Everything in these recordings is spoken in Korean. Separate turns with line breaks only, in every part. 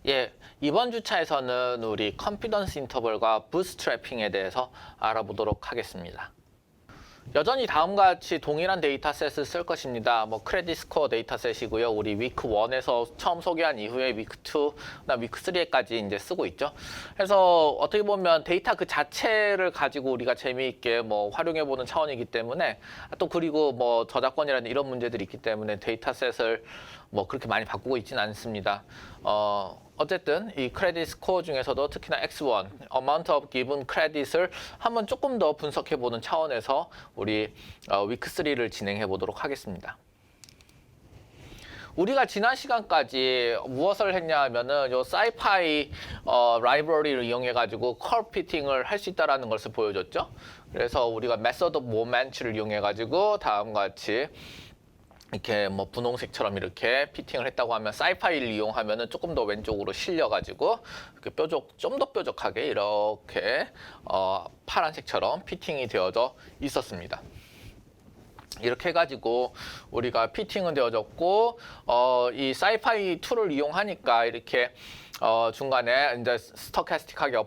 예, 이번 주차에서는 우리 컨피던스 인터벌과 부스트래핑에 대해서 알아보도록 하겠습니다. 여전히 다음과 같이 동일한 데이터셋을 쓸 것입니다. 크레딧 스코어 데이터셋이고요. 우리 위크 1에서 처음 소개한 이후에 위크 2나 위크 3에까지 이제 쓰고 있죠. 그래서 어떻게 보면 데이터 그 자체를 가지고 우리가 재미있게 활용해 보는 차원이기 때문에 또 그리고 저작권이라는 이런 문제들이 있기 때문에 데이터셋을 그렇게 많이 바꾸고 있지는 않습니다. 어쨌든 이 크레딧 스코어 중에서도 특히나 X1, amount of given credit을 한번 조금 더 분석해 보는 차원에서 우리 위크 3를 진행해 보도록 하겠습니다. 우리가 지난 시간까지 무엇을 했냐 하면은 요 사이파이 라이브러리를 이용해 가지고 커브 피팅을 할 수 있다라는 것을 보여줬죠. 그래서 우리가 메서드 모멘트를 이용해 가지고 다음과 같이 이렇게 분홍색처럼 이렇게 피팅을 했다고 하면 사이파이를 이용하면은 조금 더 왼쪽으로 실려가지고 이렇게 좀 더 뾰족하게 이렇게 파란색처럼 피팅이 되어져 있었습니다. 이렇게 해가지고 우리가 피팅은 되어졌고 이 사이파이 툴을 이용하니까 이렇게 중간에 이제 스토캐스틱하게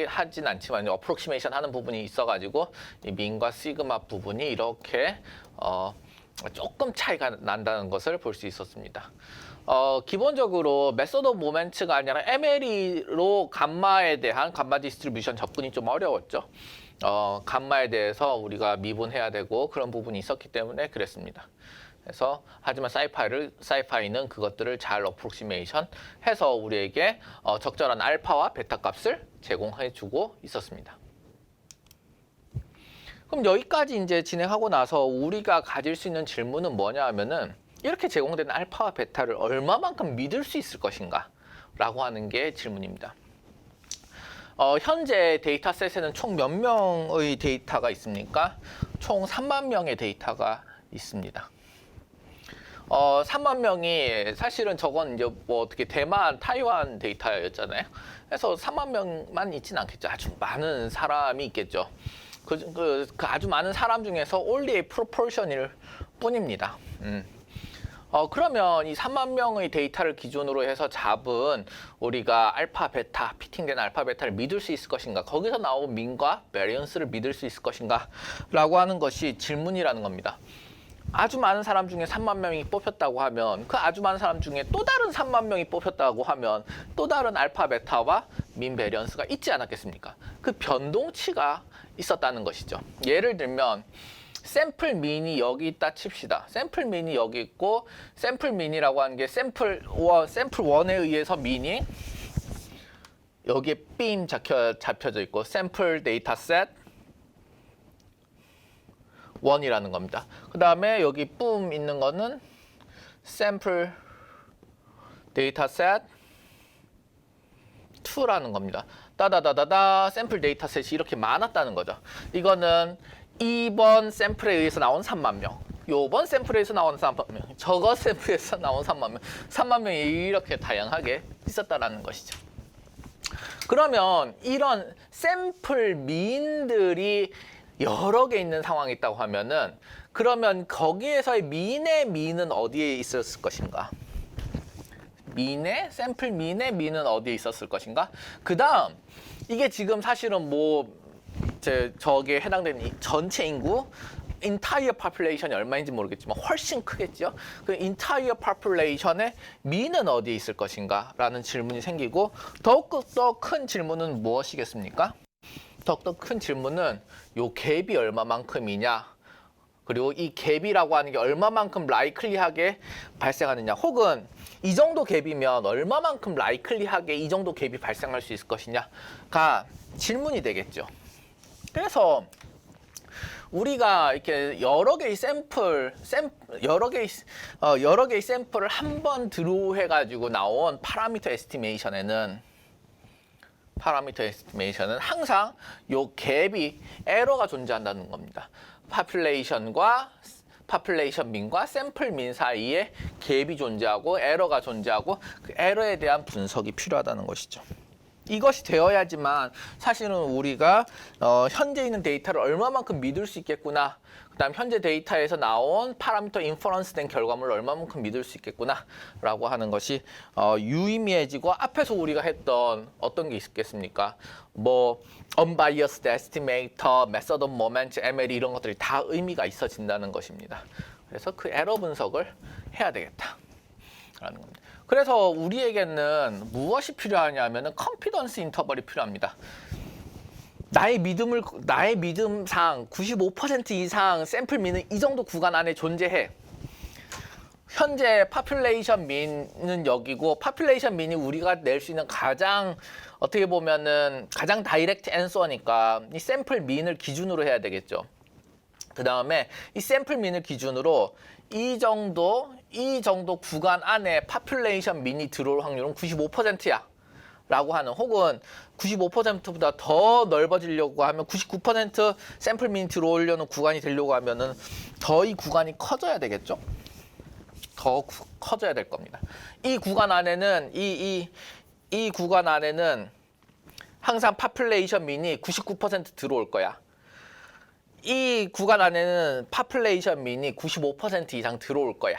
하진 않지만 어프록시메이션 하는 부분이 있어가지고 이 민과 시그마 부분이 이렇게 조금 차이가 난다는 것을 볼 수 있었습니다. 기본적으로 메소드 오브 모멘트가 아니라 MLE로 감마에 대한 감마 디스트리뷰션 접근이 좀 어려웠죠. 감마에 대해서 우리가 미분해야 되고 그런 부분이 있었기 때문에 그랬습니다. 그래서 하지만 사이파이는 그것들을 잘 어프록시메이션 해서 우리에게 적절한 알파와 베타 값을 제공해 주고 있었습니다. 그럼 여기까지 이제 진행하고 나서 우리가 가질 수 있는 질문은 뭐냐 하면은 이렇게 제공되는 알파와 베타를 얼마만큼 믿을 수 있을 것인가 라고 하는 게 질문입니다. 현재 데이터셋에는 총 몇 명의 데이터가 있습니까? 총 3만 명의 데이터가 있습니다. 3만 명이 사실은 저건 이제 어떻게 대만, 타이완 데이터였잖아요. 그래서 3만 명만 있진 않겠죠. 아주 많은 사람이 있겠죠. 그 아주 많은 사람 중에서 only a proportion일 뿐입니다. 그러면 이 3만 명의 데이터를 기준으로 해서 잡은 우리가 알파, 베타, 피팅된 알파, 베타를 믿을 수 있을 것인가? 거기서 나온 민과 베리언스를 믿을 수 있을 것인가? 라고 하는 것이 질문이라는 겁니다. 아주 많은 사람 중에 3만 명이 뽑혔다고 하면 그 아주 많은 사람 중에 또 다른 3만 명이 뽑혔다고 하면 또 다른 알파, 베타와 민 베리언스가 있지 않았겠습니까? 그 변동치가 있었다는 것이죠. 예를 들면 샘플 민이 여기 있다 칩시다. 샘플 민이 여기 있고 샘플 민이라고 하는 게 샘플 1에 의해서 민이 여기에 빔 잡혀져 있고 샘플 데이터셋 1이라는 겁니다. 그 다음에 여기 뿜 있는 거는 샘플 데이터셋 2라는 겁니다. 따다다다다 샘플 데이터셋이 이렇게 많았다는 거죠. 이거는 2번 샘플에 의해서 나온 3만 명, 요번 샘플에서 나온 3만 명, 저거 샘플에서 나온 3만 명, 3만 명이 이렇게 다양하게 있었다는 것이죠. 그러면 이런 샘플 민들이 여러 개 있는 상황이 있다고 하면은 그러면 거기에서의 민의 민은 어디에 있었을 것인가? 샘플 민의 민은 어디에 있었을 것인가? 그 다음 이게 지금 사실은 저기에 해당되는 전체 인구 entire population이 얼마인지 모르겠지만 훨씬 크겠죠. 그 entire population의 민은 어디에 있을 것인가 라는 질문이 생기고 더욱더 큰 질문은 무엇이겠습니까? 더욱더 큰 질문은 요 갭이 얼마만큼이냐, 그리고 이 갭이라고 하는 게 얼마만큼 라이클리하게 발생하느냐, 혹은 이 정도 갭이면 얼마만큼 라이클리하게 이 정도 갭이 발생할 수 있을 것이냐가 질문이 되겠죠. 그래서 우리가 이렇게 여러 개의 샘플을 한 번 드로우 해가지고 나온 파라미터 에스티메이션은 항상 요 갭이 에러가 존재한다는 겁니다. 파퓰레이션 민과 샘플 민 사이에 갭이 존재하고 에러가 존재하고 그 에러에 대한 분석이 필요하다는 것이죠. 이것이 되어야지만 사실은 우리가 현재 있는 데이터를 얼마만큼 믿을 수 있겠구나. 그다음 현재 데이터에서 나온 파라미터 인퍼런스 된 결과물을 얼마만큼 믿을 수 있겠구나라고 하는 것이 유의미해지고 앞에서 우리가 했던 어떤 게 있겠습니까? 뭐 unbiased estimator, method of moment, ML 이런 것들이 다 의미가 있어진다는 것입니다. 그래서 그 에러 분석을 해야 되겠다라는 겁니다. 그래서 우리에게는 무엇이 필요하냐면은 컨피던스 인터벌이 필요합니다. 나의 믿음상 95% 이상 샘플 민은 이 정도 구간 안에 존재해. 현재 파퓰레이션 민은 여기고 파퓰레이션 민이 우리가 낼 수 있는 가장 어떻게 보면은 가장 다이렉트 앤서니까 이 샘플 민을 기준으로 해야 되겠죠. 그 다음에 이 샘플 민을 기준으로 이 정도 구간 안에 파퓰레이션 민이 들어올 확률은 95%야. 라고 하는 혹은 95%보다 더 넓어지려고 하면 99% 샘플 민이 들어오려는 구간이 되려고 하면은 더 이 구간이 커져야 되겠죠? 더 커져야 될 겁니다. 이 구간 안에는 이 구간 안에는 항상 파퓰레이션 민이 99% 들어올 거야. 이 구간 안에는 파퓰레이션 민이 95% 이상 들어올 거야.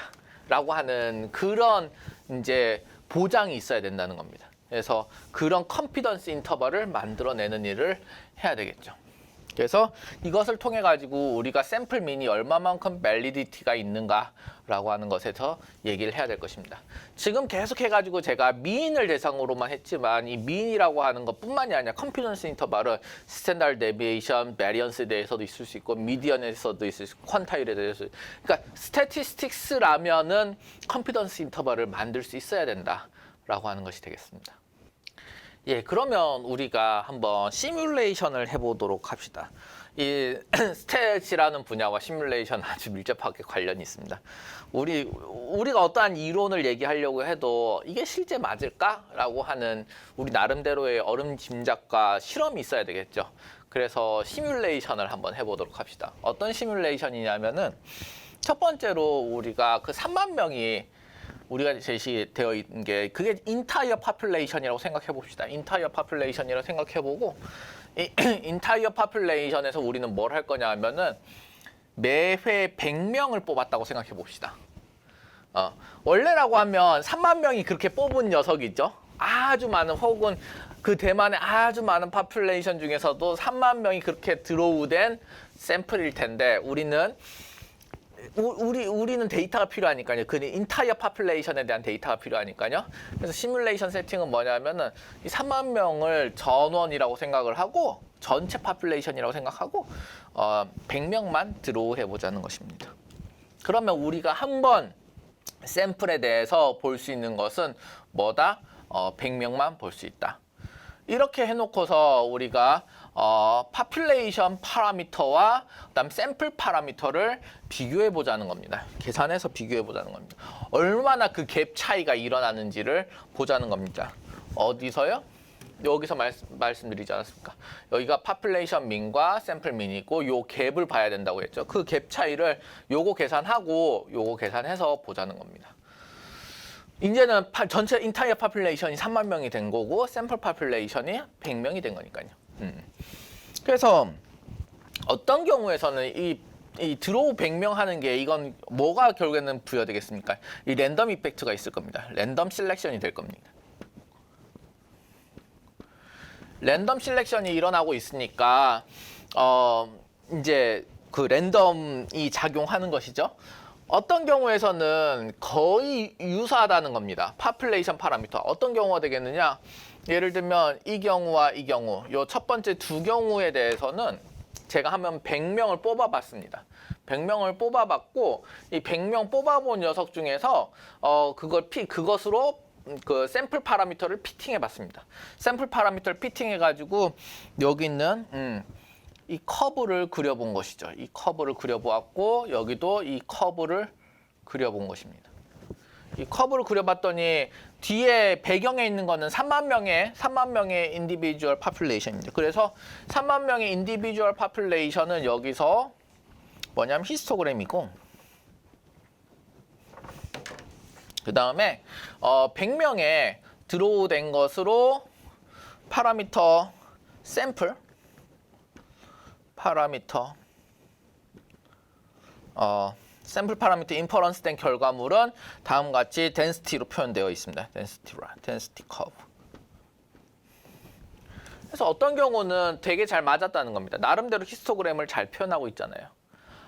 라고 하는 그런 이제 보장이 있어야 된다는 겁니다. 그래서 그런 컨피던스 인터벌을 만들어내는 일을 해야 되겠죠. 그래서 이것을 통해 가지고 우리가 샘플 민이 얼마만큼 밸리디티가 있는가라고 하는 것에서 얘기를 해야 될 것입니다. 지금 계속 해가지고 제가 민을 대상으로만 했지만 이 민이라고 하는 것뿐만이 아니라 컨피던스 인터벌은 스탠다드 데비에이션, 베리언스에 대해서도 있을 수 있고 미디언에서도 있을 수 있고 퀀타일에 대해서 그러니까 스태티스틱스라면은 컨피던스 인터벌을 만들 수 있어야 된다라고 하는 것이 되겠습니다. 예, 그러면 우리가 한번 시뮬레이션을 해보도록 합시다. 이 스탯이라는 분야와 시뮬레이션 아주 밀접하게 관련이 있습니다. 우리가 어떠한 이론을 얘기하려고 해도 이게 실제 맞을까라고 하는 우리 나름대로의 얼음 짐작과 실험이 있어야 되겠죠. 그래서 시뮬레이션을 한번 해보도록 합시다. 어떤 시뮬레이션이냐면은 첫 번째로 우리가 그 3만 명이 우리가 제시되어 있는 게 그게 인타이어 파퓰레이션이라고 생각해 봅시다. 인타이어 파퓰레이션이라고 생각해 보고 이 인타이어 파퓰레이션에서 우리는 뭘 할 거냐 하면은 매회 100명을 뽑았다고 생각해 봅시다. 원래라고 하면 3만 명이 그렇게 뽑은 녀석이죠. 아주 많은 혹은 그 대만의 아주 많은 파퓰레이션 중에서도 3만 명이 그렇게 드로우된 샘플일 텐데 우리는 데이터가 필요하니까요. 그 인타이어 파퓰레이션에 대한 데이터가 필요하니까요. 그래서 시뮬레이션 세팅은 뭐냐면은 이 3만 명을 전원이라고 생각을 하고 전체 파퓰레이션이라고 생각하고 100명만 드로우 해보자는 것입니다. 그러면 우리가 한번 샘플에 대해서 볼 수 있는 것은 뭐다? 100명만 볼 수 있다. 이렇게 해놓고서 우리가 파퓰레이션 파라미터와 그다음 샘플 파라미터를 비교해 보자는 겁니다. 계산해서 비교해 보자는 겁니다. 얼마나 그 갭 차이가 일어나는지를 보자는 겁니다. 어디서요? 여기서 말씀드리지 않았습니까? 여기가 파퓰레이션 민과 샘플 민이고 요 갭을 봐야 된다고 했죠. 그 갭 차이를 요거 계산하고 요거 계산해서 보자는 겁니다. 이제는 전체 인타이어 파퓰레이션이 3만 명이 된 거고 샘플 파퓰레이션이 100명이 된 거니까요. 그래서 어떤 경우에서는 이 드로우 100명 하는 게 이건 뭐가 결국에는 부여되겠습니까? 이 랜덤 이펙트가 있을 겁니다. 랜덤 실렉션이 될 겁니다. 랜덤 실렉션이 일어나고 있으니까 이제 그 랜덤이 작용하는 것이죠. 어떤 경우에서는 거의 유사하다는 겁니다. 파퓰레이션 파라미터. 어떤 경우가 되겠느냐? 예를 들면 이 경우와 이 경우, 요 첫 번째 두 경우에 대해서는 제가 한번 100명을 뽑아봤습니다. 100명을 뽑아봤고 이 100명 뽑아본 녀석 중에서 그것으로 그 샘플 파라미터를 피팅해봤습니다. 샘플 파라미터를 피팅해가지고 여기 있는 이 커브를 그려본 것이죠. 이 커브를 그려보았고 여기도 이 커브를 그려본 것입니다. 이 커브를 그려봤더니 뒤에 배경에 있는 거는 3만 명의 인디비주얼 파퓰레이션입니다. 그래서 3만 명의 인디비주얼 파퓰레이션은 여기서 뭐냐면 히스토그램이고 그 다음에 100명의 드로우 된 것으로 파라미터 샘플 파라미터 샘플 파라미터 인퍼런스 된 결과물은 다음과 같이 덴시티로 표현되어 있습니다. 덴시티 커브. 그래서 어떤 경우는 되게 잘 맞았다는 겁니다. 나름대로 히스토그램을 잘 표현하고 있잖아요.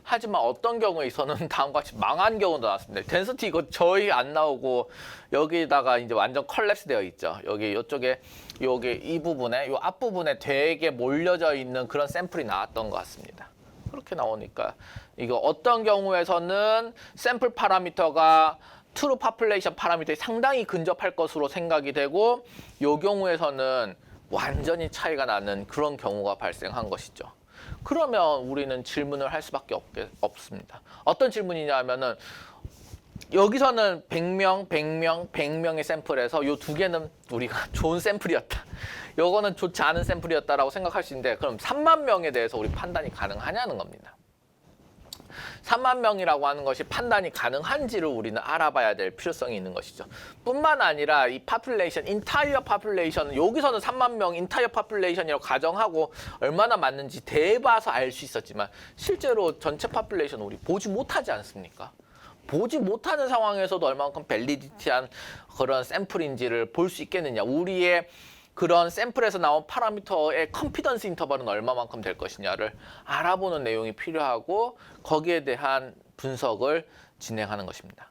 하지만 어떤 경우에서는 다음과 같이 망한 경우도 나왔습니다. 덴시티 이거 저희 안 나오고 여기다가 이제 완전 컬랩스 되어 있죠. 여기 이쪽에 여기 이 부분에 이 앞부분에 되게 몰려져 있는 그런 샘플이 나왔던 것 같습니다. 그렇게 나오니까 이거 어떤 경우에서는 샘플 파라미터가 트루 파퓰레이션 파라미터에 상당히 근접할 것으로 생각이 되고 이 경우에서는 완전히 차이가 나는 그런 경우가 발생한 것이죠. 그러면 우리는 질문을 할 수밖에 없습니다. 어떤 질문이냐 하면은 여기서는 100명, 100명, 100명의 샘플에서 이 두 개는 우리가 좋은 샘플이었다. 요거는 좋지 않은 샘플이었다라고 생각할 수 있는데 그럼 3만 명에 대해서 우리 판단이 가능하냐는 겁니다. 3만 명이라고 하는 것이 판단이 가능한지를 우리는 알아봐야 될 필요성이 있는 것이죠. 뿐만 아니라 이 파퓰레이션, 인타이어 파퓰레이션, 여기서는 3만 명 인타이어 파퓰레이션이라고 가정하고 얼마나 맞는지 대봐서 알 수 있었지만 실제로 전체 파퓰레이션 우리 보지 못하지 않습니까? 보지 못하는 상황에서도 얼마만큼 밸리디티한 그런 샘플인지를 볼 수 있겠느냐. 우리의 그런 샘플에서 나온 파라미터의 컨피던스 인터벌은 얼마만큼 될 것이냐를 알아보는 내용이 필요하고 거기에 대한 분석을 진행하는 것입니다.